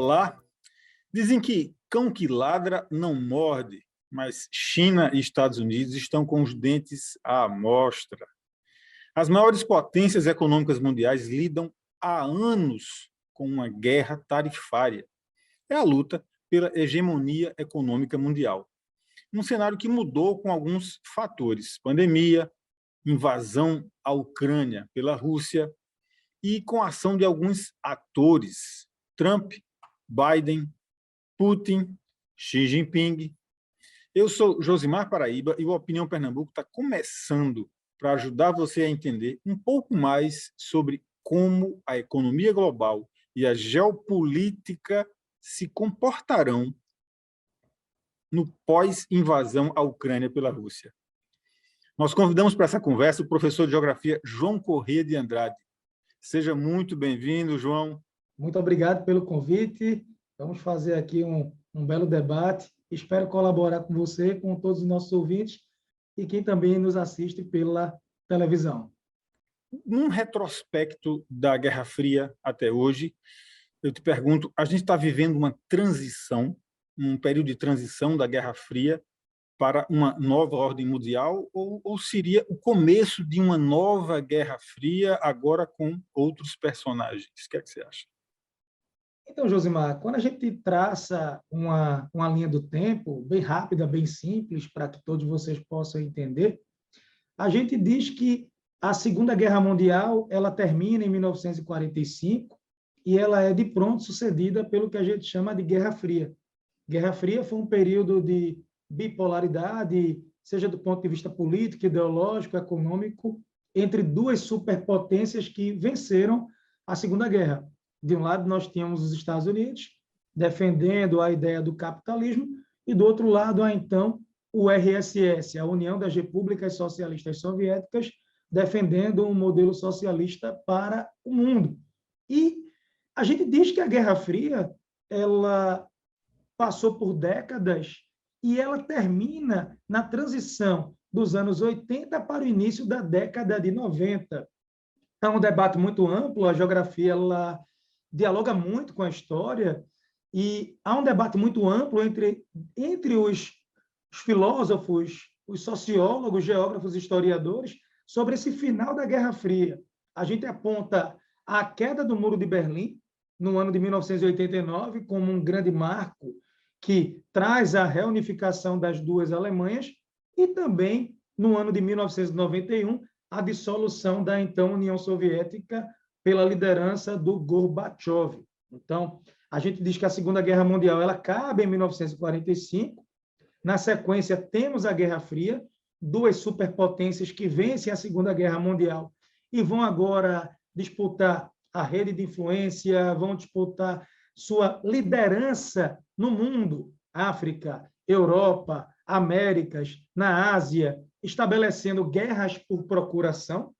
Olá. Dizem que cão que ladra não morde, mas China e Estados Unidos estão com os dentes à mostra. As maiores potências econômicas mundiais lidam há anos com uma guerra tarifária. É a luta pela hegemonia econômica mundial. Um cenário que mudou com alguns fatores: pandemia, invasão à Ucrânia pela Rússia e com a ação de alguns atores: Trump, Biden, Putin, Xi Jinping. Eu sou Josimar Paraíba e o Opinião Pernambuco está começando para ajudar você a entender um pouco mais sobre como a economia global e a geopolítica se comportarão no pós-invasão à Ucrânia pela Rússia. Nós convidamos para essa conversa o professor de Geografia João Corrêa de Andrade. Seja muito bem-vindo, João. Muito obrigado pelo convite. Vamos fazer aqui um belo debate. Espero colaborar com você, com todos os nossos ouvintes e quem também nos assiste pela televisão. Num retrospecto da Guerra Fria até hoje, eu te pergunto, a gente está vivendo uma transição, um período de transição da Guerra Fria para uma nova ordem mundial, ou seria o começo de uma nova Guerra Fria, agora com outros personagens? O que é que você acha? Então, Josimar, quando a gente traça uma linha do tempo, bem rápida, bem simples, para que todos vocês possam entender, a gente diz que a Segunda Guerra Mundial ela termina em 1945 e ela é de pronto sucedida pelo que a gente chama de Guerra Fria. Guerra Fria foi um período de bipolaridade, seja do ponto de vista político, ideológico, econômico, entre duas superpotências que venceram a Segunda Guerra. De um lado, nós tínhamos os Estados Unidos, defendendo a ideia do capitalismo, e do outro lado, então, o RSS, a União das Repúblicas Socialistas Soviéticas, defendendo um modelo socialista para o mundo. E a gente diz que a Guerra Fria ela passou por décadas e ela termina na transição dos anos 80 para o início da década de 90. É um debate muito amplo, a geografia ela dialoga muito com a história e há um debate muito amplo entre os filósofos, os sociólogos, geógrafos, historiadores, sobre esse final da Guerra Fria. A gente aponta a queda do Muro de Berlim, no ano de 1989, como um grande marco que traz a reunificação das duas Alemanhas, e também, no ano de 1991, a dissolução da então União Soviética pela liderança do Gorbachev. Então, a gente diz que a Segunda Guerra Mundial ela acaba em 1945. Na sequência, temos a Guerra Fria, duas superpotências que vencem a Segunda Guerra Mundial e vão agora disputar a rede de influência, vão disputar sua liderança no mundo, África, Europa, Américas, na Ásia, estabelecendo guerras por procuração.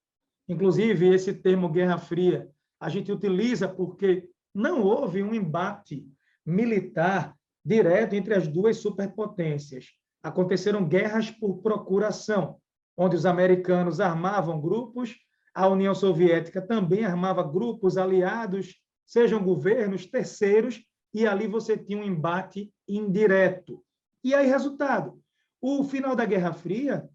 Inclusive, esse termo Guerra Fria a gente utiliza porque não houve um embate militar direto entre as duas superpotências. Aconteceram guerras por procuração, onde os americanos armavam grupos, a União Soviética também armava grupos aliados, sejam governos, terceiros, e ali você tinha um embate indireto. E aí, resultado, o final da Guerra Fria,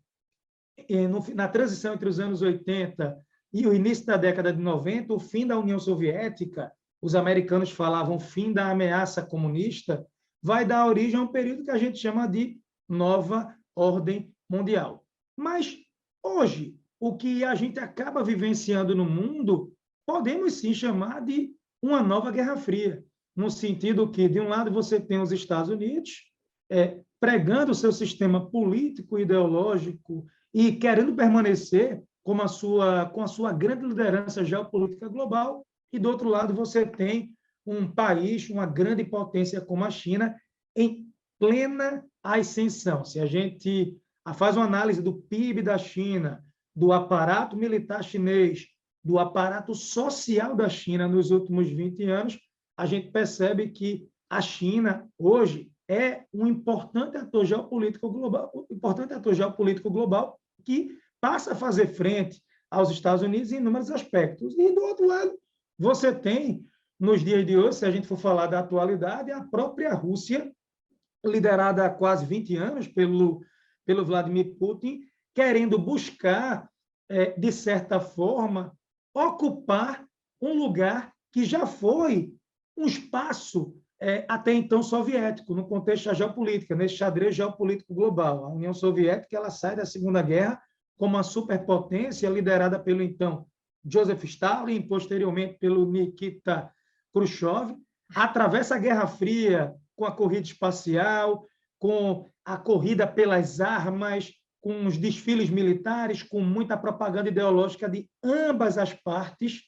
na transição entre os anos 80 e o início da década de 90, o fim da União Soviética, os americanos falavam fim da ameaça comunista, vai dar origem a um período que a gente chama de nova ordem mundial. Mas, hoje, o que a gente acaba vivenciando no mundo, podemos sim chamar de uma nova Guerra Fria, no sentido que, de um lado, você tem os Estados Unidos pregando o seu sistema político, ideológico e querendo permanecer com a sua grande liderança geopolítica global, e, do outro lado, você tem um país, uma grande potência como a China, em plena ascensão. Se a gente faz uma análise do PIB da China, do aparato militar chinês, do aparato social da China nos últimos 20 anos, a gente percebe que a China, hoje, é um importante ator geopolítico global que passa a fazer frente aos Estados Unidos em inúmeros aspectos. E, do outro lado, você tem nos dias de hoje, se a gente for falar da atualidade, a própria Rússia, liderada há quase 20 anos pelo Vladimir Putin, querendo buscar, de certa forma, ocupar um lugar que já foi um espaço até então soviético, no contexto da geopolítica, nesse xadrez geopolítico global. A União Soviética ela sai da Segunda Guerra como uma superpotência liderada pelo então Joseph Stalin, posteriormente pelo Nikita Khrushchev, atravessa a Guerra Fria com a corrida espacial, com a corrida pelas armas, com os desfiles militares, com muita propaganda ideológica de ambas as partes.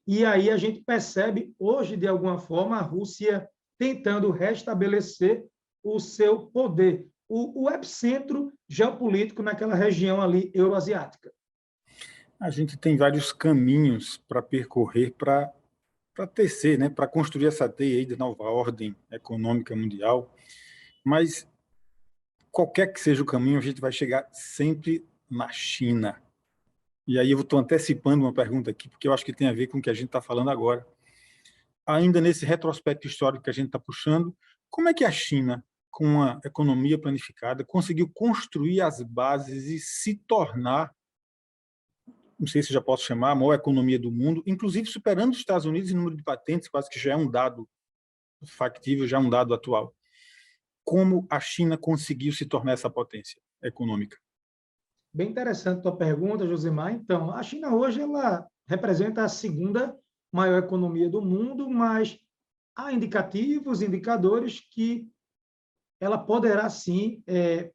E aí a gente percebe hoje, de alguma forma, a Rússia tentando restabelecer o seu poder, o epicentro geopolítico naquela região ali euroasiática. A gente tem vários caminhos para percorrer para tecer, né, para construir essa teia aí da nova ordem econômica mundial, mas qualquer que seja o caminho, a gente vai chegar sempre na China. E aí eu estou antecipando uma pergunta aqui, porque eu acho que tem a ver com o que a gente está falando agora. Ainda nesse retrospecto histórico que a gente está puxando, como é que a China, com uma economia planificada, conseguiu construir as bases e se tornar, não sei se já posso chamar, a maior economia do mundo, inclusive superando os Estados Unidos em número de patentes, quase que já é um dado factível, já é um dado atual. Como a China conseguiu se tornar essa potência econômica? Bem interessante a tua pergunta, Josemar. Então, a China hoje ela representa a segunda maior economia do mundo, mas há indicativos, indicadores que ela poderá sim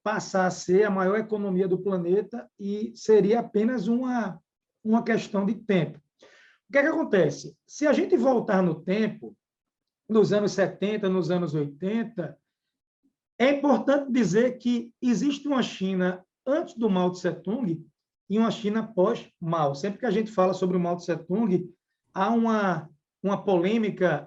passar a ser a maior economia do planeta e seria apenas uma questão de tempo. O que é que acontece? Se a gente voltar no tempo, nos anos 70, nos anos 80, é importante dizer que existe uma China antes do Mao Tse-tung e uma China pós-Mao. Sempre que a gente fala sobre o Mao Tse-tung, há uma polêmica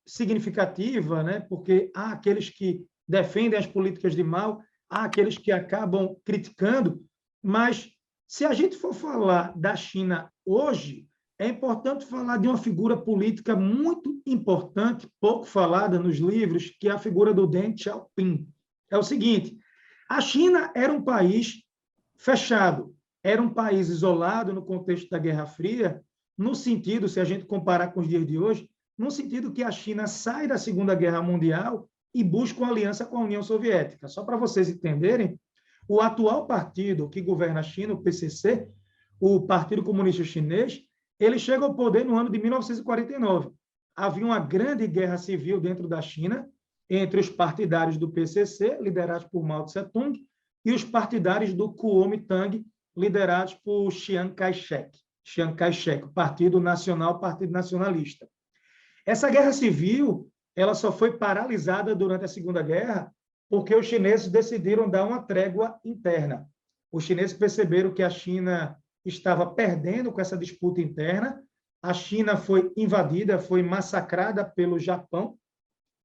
significativa, né? Porque há aqueles que defendem as políticas de Mao, há aqueles que acabam criticando, mas se a gente for falar da China hoje, é importante falar de uma figura política muito importante, pouco falada nos livros, que é a figura do Deng Xiaoping. É o seguinte, a China era um país fechado, era um país isolado no contexto da Guerra Fria, no sentido, se a gente comparar com os dias de hoje, no sentido que a China sai da Segunda Guerra Mundial e busca uma aliança com a União Soviética. Só para vocês entenderem, o atual partido que governa a China, o PCC, o Partido Comunista Chinês, ele chega ao poder no ano de 1949. Havia uma grande guerra civil dentro da China entre os partidários do PCC, liderados por Mao Tse-tung, e os partidários do Kuomintang, liderados por Chiang Kai-shek. Chiang Kai-shek, Partido Nacional, Partido Nacionalista. Essa guerra civil ela só foi paralisada durante a Segunda Guerra porque os chineses decidiram dar uma trégua interna. Os chineses perceberam que a China estava perdendo com essa disputa interna, a China foi invadida, foi massacrada pelo Japão.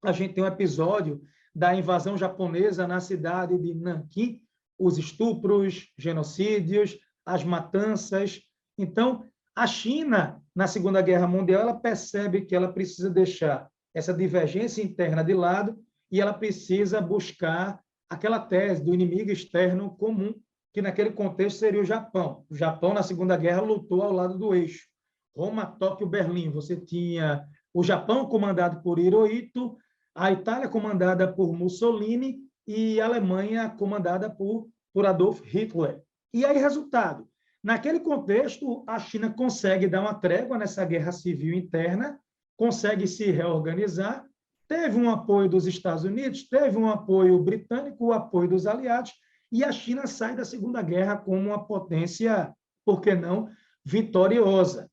A gente tem um episódio da invasão japonesa na cidade de Nanquim, os estupros, genocídios, as matanças. Então, a China, na Segunda Guerra Mundial, ela percebe que ela precisa deixar essa divergência interna de lado e ela precisa buscar aquela tese do inimigo externo comum, que naquele contexto seria o Japão. O Japão, na Segunda Guerra, lutou ao lado do eixo. Roma, Tóquio, Berlim. Você tinha o Japão comandado por Hirohito, a Itália comandada por Mussolini e a Alemanha comandada por Adolf Hitler. E aí, resultado, naquele contexto, a China consegue dar uma trégua nessa guerra civil interna, consegue se reorganizar, teve um apoio dos Estados Unidos, teve um apoio britânico, o apoio dos aliados, e a China sai da Segunda Guerra como uma potência, por que não, vitoriosa.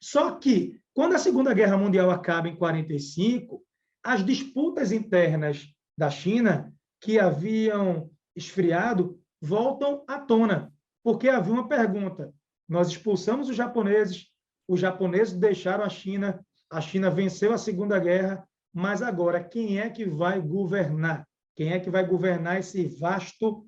Só que, quando a Segunda Guerra Mundial acaba em 1945, as disputas internas da China, que haviam esfriado, voltam à tona, porque havia uma pergunta. Nós expulsamos os japoneses deixaram a China venceu a Segunda Guerra, mas agora quem é que vai governar? Quem é que vai governar esse vasto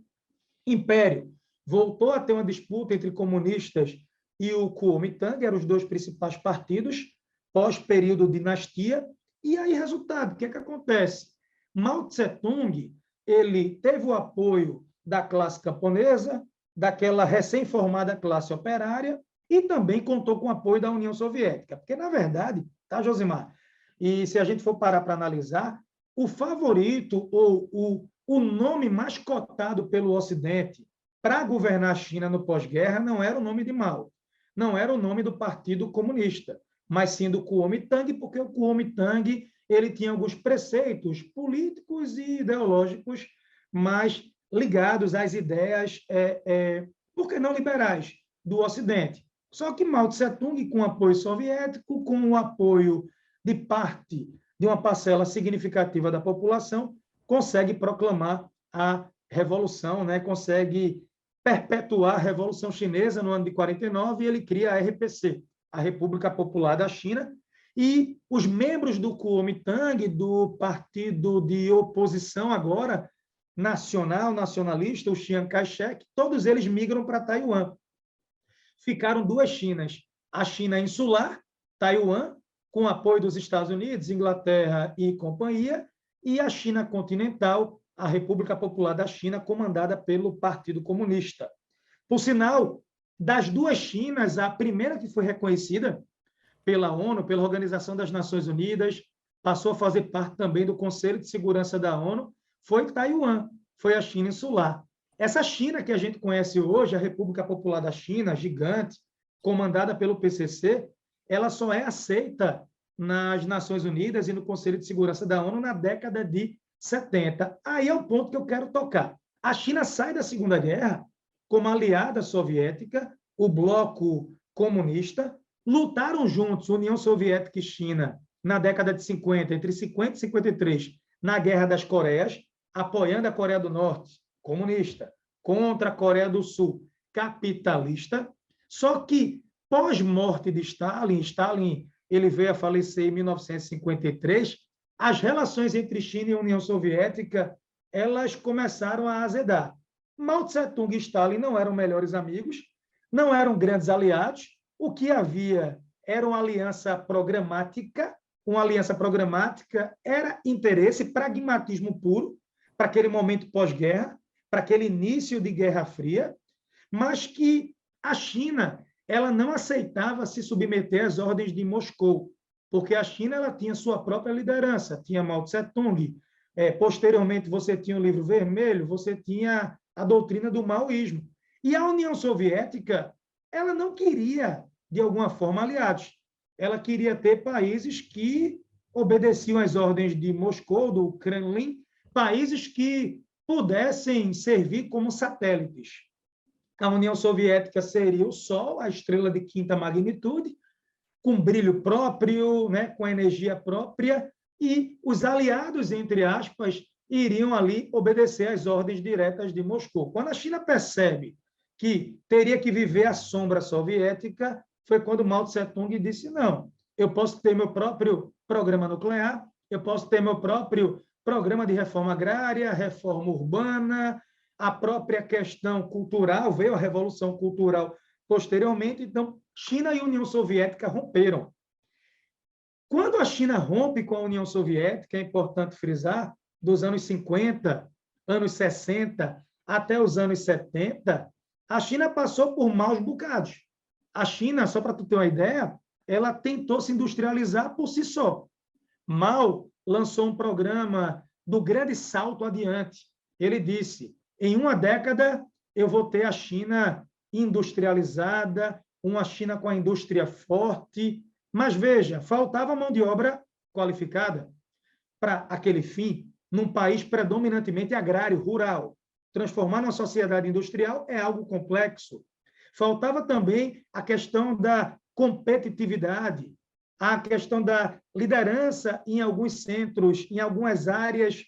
império? Voltou a ter uma disputa entre comunistas e o Kuomintang, eram os dois principais partidos, pós-período dinastia, E aí, resultado, o que é que acontece? Mao Tse-tung, ele teve o apoio da classe camponesa, daquela recém-formada classe operária, e também contou com o apoio da União Soviética. Porque, na verdade, tá, Josimar? E se a gente for parar para analisar, o favorito ou o nome mais cotado pelo Ocidente para governar a China no pós-guerra não era o nome de Mao, não era o nome do Partido Comunista, mas sim do Kuomintang, porque o Kuomintang ele tinha alguns preceitos políticos e ideológicos mais ligados às ideias, por que não liberais, do Ocidente. Só que Mao Tse-tung, com o apoio soviético, com o apoio de parte de uma parcela significativa da população, consegue proclamar a revolução, né? Consegue perpetuar a Revolução Chinesa no ano de 49 e ele cria a RPC, a República Popular da China, e os membros do Kuomintang, do partido de oposição agora, nacionalista, o Chiang Kai-shek, todos eles migram para Taiwan. Ficaram duas Chinas, a China insular, Taiwan, com apoio dos Estados Unidos, Inglaterra e companhia, e a China continental, a República Popular da China, comandada pelo Partido Comunista. Por sinal, das duas Chinas, a primeira que foi reconhecida pela ONU, pela Organização das Nações Unidas, passou a fazer parte também do Conselho de Segurança da ONU, foi Taiwan, foi a China insular. Essa China que a gente conhece hoje, a República Popular da China, gigante, comandada pelo PCC, ela só é aceita nas Nações Unidas e no Conselho de Segurança da ONU na década de 70. Aí é o ponto que eu quero tocar. A China sai da Segunda Guerra como aliada soviética, o bloco comunista, lutaram juntos, União Soviética e China, na década de 50, entre 50 e 53, na Guerra das Coreias, apoiando a Coreia do Norte, comunista, contra a Coreia do Sul, capitalista. Só que, pós-morte de Stalin, Stalin ele veio a falecer em 1953, as relações entre China e União Soviética elas começaram a azedar. Mao Tse-tung e Stalin não eram melhores amigos, não eram grandes aliados, o que havia era uma aliança programática era interesse, pragmatismo puro, para aquele momento pós-guerra, para aquele início de Guerra Fria, mas que a China ela não aceitava se submeter às ordens de Moscou, porque a China ela tinha sua própria liderança, tinha Mao Tse-tung, posteriormente você tinha o Livro Vermelho, você tinha a doutrina do maoísmo. E a União Soviética ela não queria, de alguma forma, aliados. Ela queria ter países que obedeciam às ordens de Moscou, do Kremlin, países que pudessem servir como satélites. A União Soviética seria o Sol, a estrela de quinta magnitude, com brilho próprio, né, com energia própria, e os aliados, entre aspas, iriam ali obedecer às ordens diretas de Moscou. Quando a China percebe que teria que viver à sombra soviética, foi quando Mao Tse-tung disse, não, eu posso ter meu próprio programa nuclear, eu posso ter meu próprio programa de reforma agrária, reforma urbana, a própria questão cultural, veio a Revolução Cultural posteriormente, então China e União Soviética romperam. Quando a China rompe com a União Soviética, é importante frisar, dos anos 50, anos 60, até os anos 70, a China passou por maus bocados. A China, só para tu ter uma ideia, ela tentou se industrializar por si só. Mao lançou um programa do grande salto adiante. Ele disse, em uma década eu vou ter a China industrializada, uma China com a indústria forte, mas veja, faltava mão de obra qualificada para aquele fim, num país predominantemente agrário, rural. Transformar numa sociedade industrial é algo complexo. Faltava também a questão da competitividade, a questão da liderança em alguns centros, em algumas áreas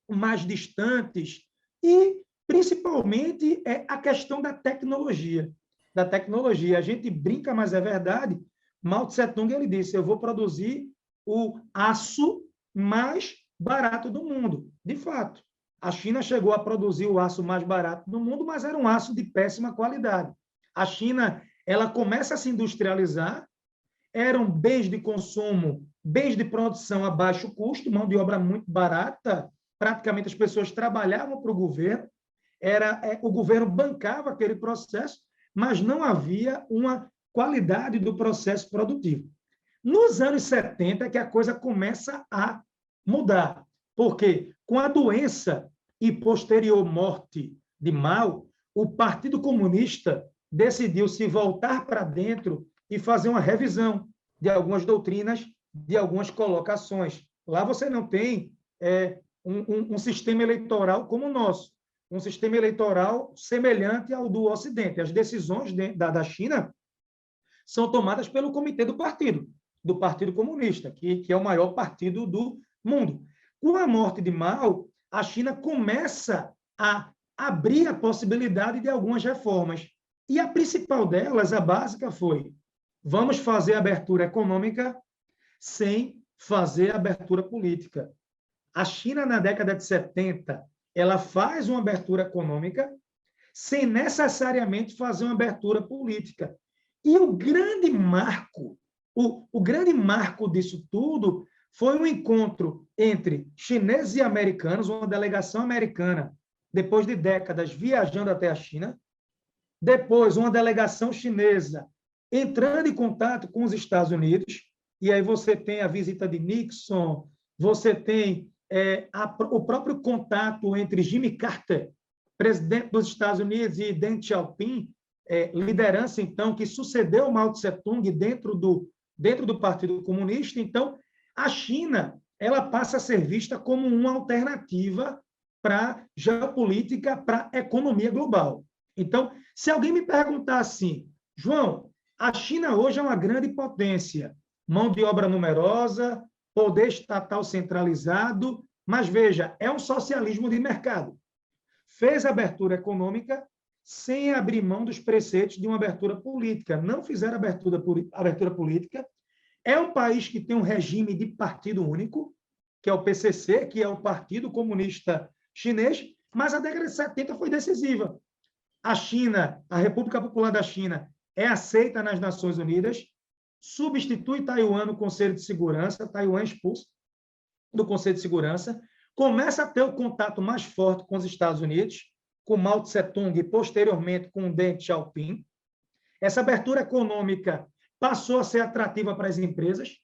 mais distantes e, principalmente, a questão da tecnologia. A gente brinca, mas é verdade. Mao Tse-tung ele disse, eu vou produzir o aço mais barato do mundo. De fato, a China chegou a produzir o aço mais barato do mundo, mas era um aço de péssima qualidade. A China ela começa a se industrializar, eram bens de consumo bens de produção a baixo custo, mão de obra muito barata, praticamente as pessoas trabalhavam para o governo, o governo bancava aquele processo, mas não havia uma qualidade do processo produtivo. Nos anos 70 é que a coisa começa a mudar, porque com a doença e posterior morte de Mao, o Partido Comunista decidiu se voltar para dentro e fazer uma revisão de algumas doutrinas, de algumas colocações. Lá você não tem um sistema eleitoral como o nosso, um sistema eleitoral semelhante ao do Ocidente. As decisões da China são tomadas pelo comitê do Partido Comunista, que é o maior partido do mundo. Com a morte de Mao, a China começa a abrir a possibilidade de algumas reformas. E a principal delas, a básica, foi: vamos fazer abertura econômica sem fazer abertura política. A China, na década de 70, ela faz uma abertura econômica sem necessariamente fazer uma abertura política. E o grande marco disso tudo foi um encontro entre chineses e americanos, uma delegação americana, depois de décadas viajando até a China, depois uma delegação chinesa entrando em contato com os Estados Unidos, e aí você tem a visita de Nixon, você tem o próprio contato entre Jimmy Carter, presidente dos Estados Unidos, e Deng Xiaoping, liderança, então, que sucedeu Mao Tse-tung dentro do Partido Comunista. Então, a China ela passa a ser vista como uma alternativa para a geopolítica, para a economia global. Então, se alguém me perguntar assim, João, a China hoje é uma grande potência, mão de obra numerosa, poder estatal centralizado, mas veja, é um socialismo de mercado. Fez abertura econômica sem abrir mão dos preceitos de uma abertura política. Não fizeram abertura política. É um país que tem um regime de partido único, que é o PCC, que é o Partido Comunista Chinês, mas a década de 70 foi decisiva. A China, a República Popular da China, é aceita nas Nações Unidas, substitui Taiwan no Conselho de Segurança, Taiwan expulso do Conselho de Segurança, começa a ter o contato mais forte com os Estados Unidos, com Mao Tse-tung e, posteriormente, com Deng Xiaoping. Essa abertura econômica passou a ser atrativa para as empresas.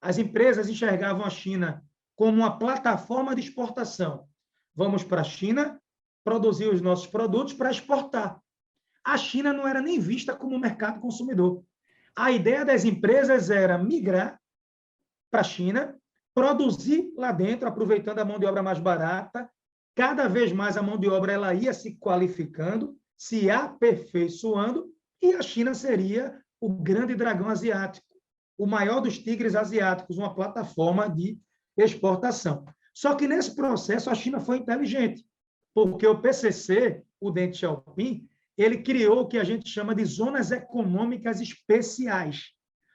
As empresas enxergavam a China como uma plataforma de exportação. Vamos para a China produzir os nossos produtos para exportar. A China não era nem vista como mercado consumidor. A ideia das empresas era migrar para a China, produzir lá dentro, aproveitando a mão de obra mais barata. Cada vez mais a mão de obra ela ia se qualificando, se aperfeiçoando, e a China seria o grande dragão asiático, o maior dos tigres asiáticos, uma plataforma de exportação. Só que nesse processo a China foi inteligente, porque o PCC, o Deng Xiaoping, ele criou o que a gente chama de zonas econômicas especiais.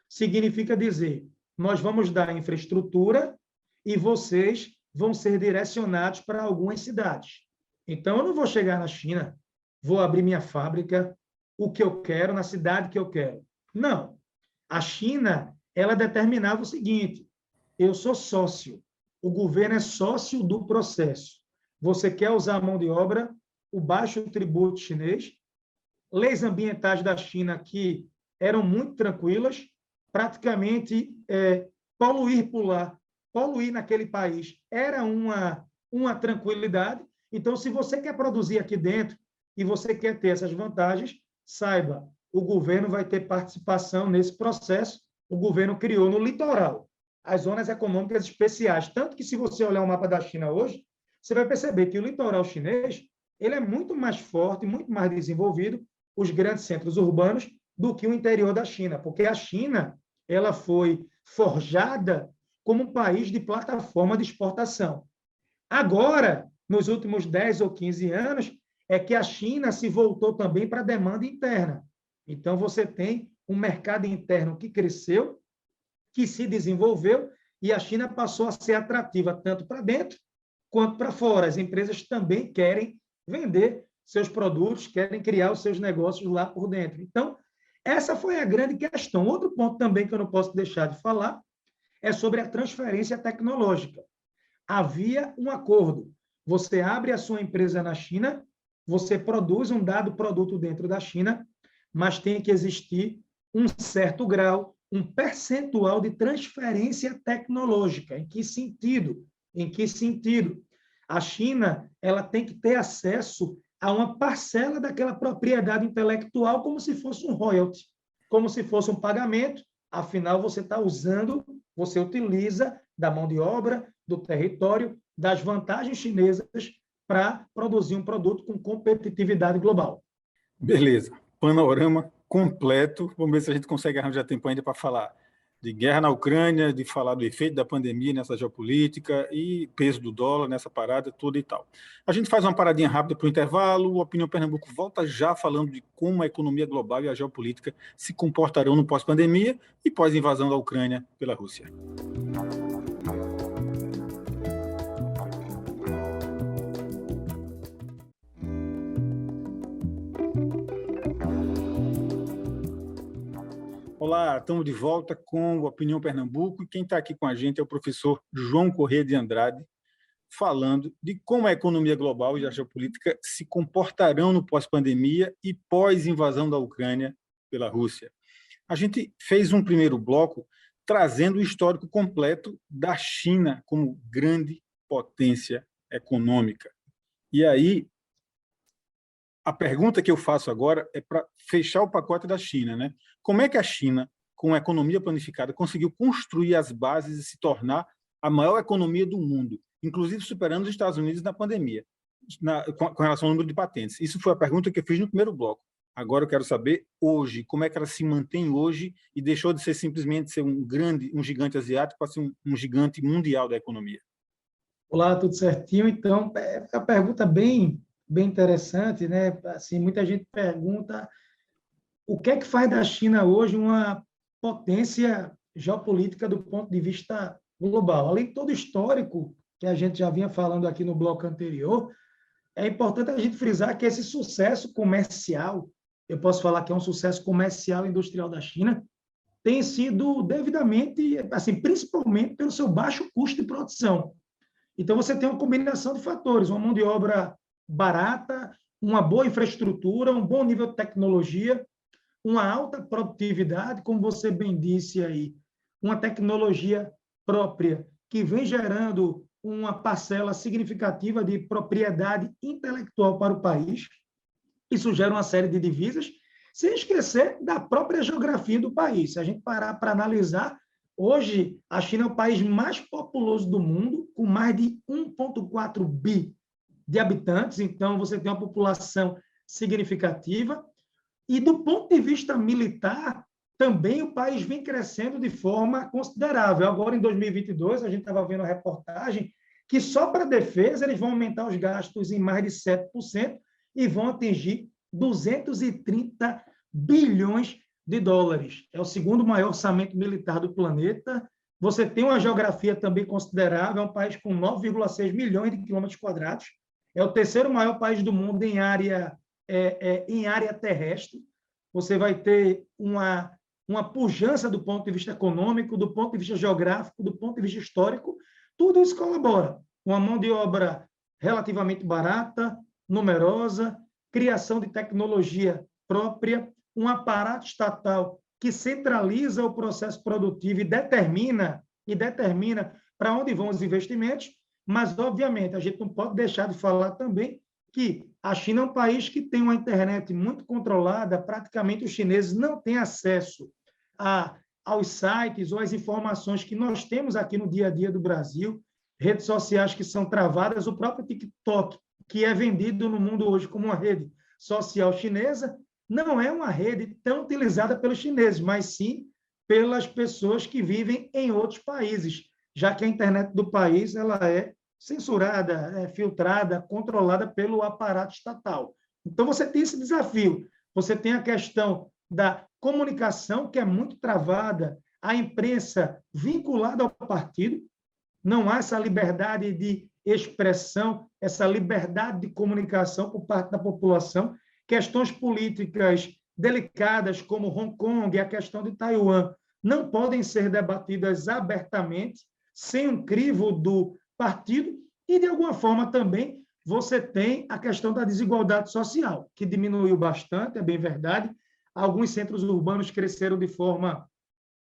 Significa dizer, nós vamos dar infraestrutura e vocês vão ser direcionados para algumas cidades. Então, eu não vou chegar na China, vou abrir minha fábrica, o que eu quero, na cidade que eu quero. Não. A China, ela determinava o seguinte: eu sou sócio, o governo é sócio do processo. Você quer usar a mão de obra, o baixo tributo chinês, leis ambientais da China que eram muito tranquilas, praticamente poluir por lá, poluir naquele país era uma tranquilidade. Então, se você quer produzir aqui dentro e você quer ter essas vantagens, saiba, o governo vai ter participação nesse processo. O governo criou no litoral as zonas econômicas especiais, tanto que, se você olhar o mapa da China hoje, você vai perceber que o litoral chinês ele é muito mais forte, muito mais desenvolvido, os grandes centros urbanos, do que o interior da China, porque a China ela foi forjada como um país de plataforma de exportação. Agora, nos últimos 10 ou 15 anos, é que a China se voltou também para a demanda interna. Então, você tem um mercado interno que cresceu, que se desenvolveu, e a China passou a ser atrativa tanto para dentro quanto para fora. As empresas também querem vender seus produtos, querem criar os seus negócios lá por dentro. Então, essa foi a grande questão. Outro ponto também que eu não posso deixar de falar é sobre a transferência tecnológica. Havia um acordo. Você abre a sua empresa na China, você produz um dado produto dentro da China, mas tem que existir um certo grau, um percentual de transferência tecnológica. Em que sentido? Em que sentido? A China, ela tem que ter acesso a uma parcela daquela propriedade intelectual como se fosse um royalty, como se fosse um pagamento. Afinal, você está usando, você utiliza da mão de obra, do território, das vantagens chinesas para produzir um produto com competitividade global. Beleza. Panorama completo. Vamos ver se a gente consegue arranjar tempo ainda para falar de guerra na Ucrânia, de falar do efeito da pandemia nessa geopolítica e peso do dólar nessa parada toda e tal. A gente faz uma paradinha rápida para o intervalo. O Opinião Pernambuco volta já falando de como a economia global e a geopolítica se comportarão no pós-pandemia e pós-invasão da Ucrânia pela Rússia. Olá, estamos de volta com o Opinião Pernambuco e quem está aqui com a gente é o professor João Corrêa de Andrade, falando de como a economia global e a geopolítica se comportarão no pós-pandemia e pós-invasão da Ucrânia pela Rússia. A gente fez um primeiro bloco trazendo o histórico completo da China como grande potência econômica. E aí, a pergunta que eu faço agora é para fechar o pacote da China, né? Como é que a China, com a economia planificada, conseguiu construir as bases e se tornar a maior economia do mundo, inclusive superando os Estados Unidos na pandemia, com relação ao número de patentes? Isso foi a pergunta que eu fiz no primeiro bloco. Agora eu quero saber hoje, como é que ela se mantém hoje e deixou de ser simplesmente ser um gigante asiático para ser um gigante mundial da economia. Olá, tudo certinho? Então, é uma pergunta bem interessante, né? Assim, muita gente pergunta o que é que faz da China hoje uma potência geopolítica do ponto de vista global. Além de todo o histórico que a gente já vinha falando aqui no bloco anterior, é importante a gente frisar que esse sucesso comercial, eu posso falar que é um sucesso comercial e industrial da China, tem sido devidamente, assim, principalmente pelo seu baixo custo de produção. Então, você tem uma combinação de fatores, uma mão de obra barata, uma boa infraestrutura, um bom nível de tecnologia, uma alta produtividade, como você bem disse aí, uma tecnologia própria que vem gerando uma parcela significativa de propriedade intelectual para o país. Isso gera uma série de divisas, sem esquecer da própria geografia do país. Se a gente parar para analisar, hoje a China é o país mais populoso do mundo, com mais de 1,4 bi de habitantes, então você tem uma população significativa. E do ponto de vista militar, também o país vem crescendo de forma considerável. Agora, em 2022, a gente estava vendo a reportagem que só para a defesa eles vão aumentar os gastos em mais de 7% e vão atingir 230 bilhões de dólares. É o segundo maior orçamento militar do planeta. Você tem uma geografia também considerável, é um país com 9,6 milhões de quilômetros quadrados. É o terceiro maior país do mundo em área terrestre. Você vai ter uma pujança do ponto de vista econômico, do ponto de vista geográfico, do ponto de vista histórico. Tudo isso colabora. Uma mão de obra relativamente barata, numerosa, criação de tecnologia própria, um aparato estatal que centraliza o processo produtivo e determina para onde vão os investimentos, mas, obviamente, a gente não pode deixar de falar também que a China é um país que tem uma internet muito controlada, praticamente os chineses não têm acesso aos sites ou às informações que nós temos aqui no dia a dia do Brasil, redes sociais que são travadas, o próprio TikTok, que é vendido no mundo hoje como uma rede social chinesa, não é uma rede tão utilizada pelos chineses, mas sim pelas pessoas que vivem em outros países, já que a internet do país ela é censurada, filtrada, controlada pelo aparato estatal. Então, você tem esse desafio. Você tem a questão da comunicação, que é muito travada, a imprensa vinculada ao partido, não há essa liberdade de expressão, essa liberdade de comunicação por parte da população. Questões políticas delicadas, como Hong Kong, a questão de Taiwan, não podem ser debatidas abertamente, sem um crivo do partido, e, de alguma forma, também você tem a questão da desigualdade social, que diminuiu bastante, é bem verdade. Alguns centros urbanos cresceram de forma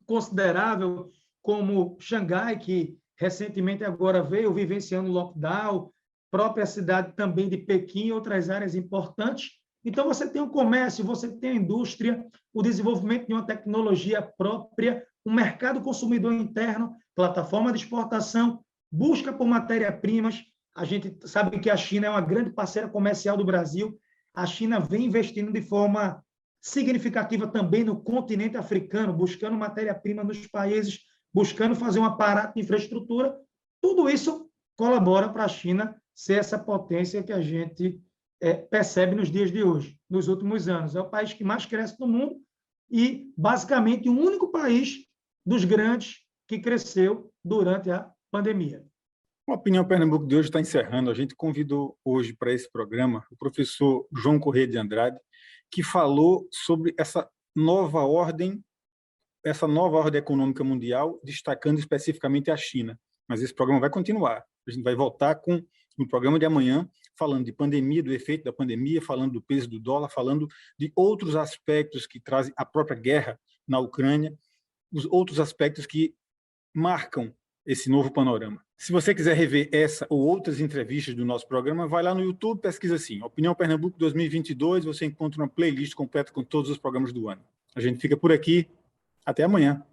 considerável, como Xangai, que recentemente agora veio vivenciando lockdown, própria cidade também de Pequim e outras áreas importantes. Então, você tem o comércio, você tem a indústria, o desenvolvimento de uma tecnologia própria, um mercado consumidor interno, plataforma de exportação, busca por matéria-primas. A gente sabe que a China é uma grande parceira comercial do Brasil. A China vem investindo de forma significativa também no continente africano, buscando matéria-prima nos países, buscando fazer um aparato de infraestrutura. Tudo isso colabora para a China ser essa potência que a gente percebe nos dias de hoje, nos últimos anos. É o país que mais cresce no mundo e, basicamente, o único país dos grandes que cresceu durante a pandemia. A Opinião Pernambuco de hoje está encerrando. A gente convidou hoje para esse programa o professor João Corrêa de Andrade, que falou sobre essa nova ordem econômica mundial, destacando especificamente a China. Mas esse programa vai continuar. A gente vai voltar com no programa de amanhã, falando de pandemia, do efeito da pandemia, falando do peso do dólar, falando de outros aspectos que trazem a própria guerra na Ucrânia, os outros aspectos que marcam esse novo panorama. Se você quiser rever essa ou outras entrevistas do nosso programa, vai lá no YouTube, pesquisa assim, Opinião Pernambuco 2022, você encontra uma playlist completa com todos os programas do ano. A gente fica por aqui, até amanhã.